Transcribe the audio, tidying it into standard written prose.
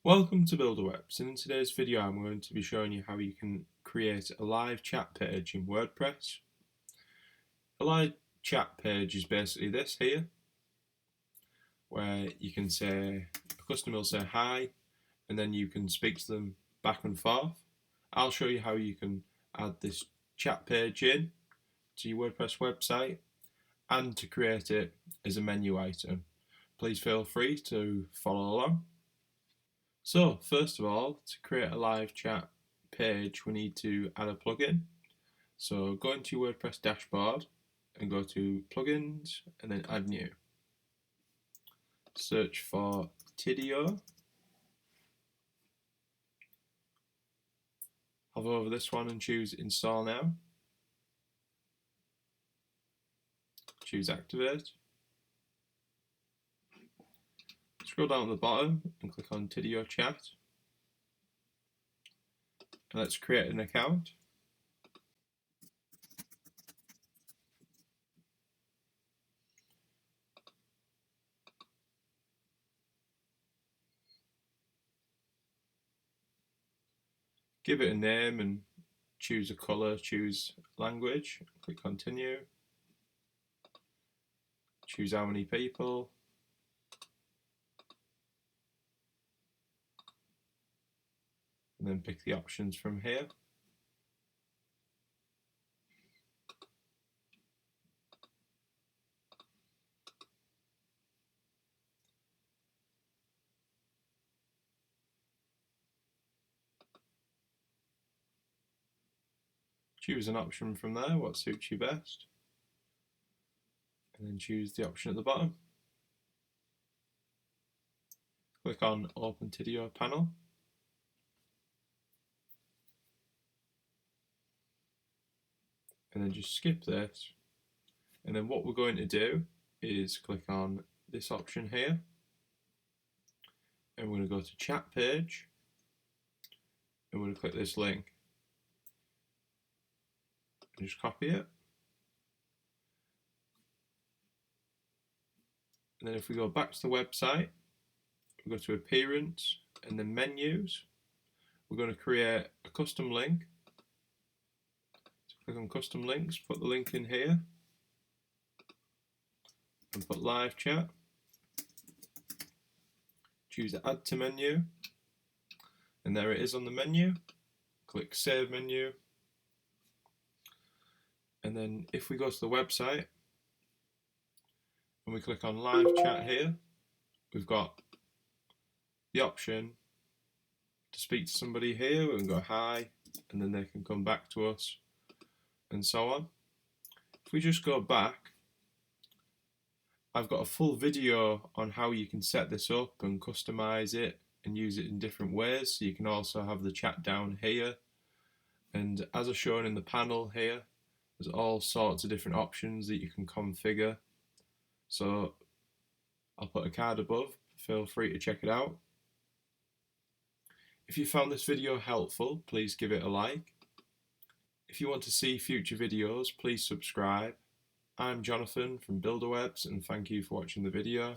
Welcome to Buildawebs, and in today's video I'm going to be showing you how you can create a live chat page in WordPress. A live chat page is basically this here, where you can say, a customer will say hi, and then you can speak to them back and forth. I'll show you how you can add this chat page in to your WordPress website and to create it as a menu item. Please feel free to follow along. So first of all, to create a live chat page, we need to add a plugin. So go into your WordPress dashboard and go to plugins and then add new. Search for Tidio. Hover over this one and choose install now. Choose activate. Scroll down at the bottom and click on Tidio chat. And let's create an account. Give it a name and choose a color, choose language, click continue. Choose how many people. And then pick the options from here. Choose an option from there, what suits you best. And then choose the option at the bottom. Click on Open Tidio panel. And then just skip this. And then what we're going to do is click on this option here. And we're going to go to chat page. And we're going to click this link. And just copy it. And then if we go back to the website, we go to appearance and then menus. We're going to create a custom link. So click on custom links, put the link in here, and put live chat. Choose add to menu, and there it is on the menu. Click save menu. And then if we go to the website and we click on live chat here, we've got the option to speak to somebody here. We can go hi, and then they can come back to us, and so on. If we just go back, I've got a full video on how you can set this up and customize it and use it in different ways. So you can also have the chat down here, and as I've shown in the panel here, there's all sorts of different options that you can configure. So I'll put a card above, feel free to check it out. If you found this video helpful, please give it a like. If you want to see future videos, please subscribe. I'm Jonathan from Buildawebs, and thank you for watching the video.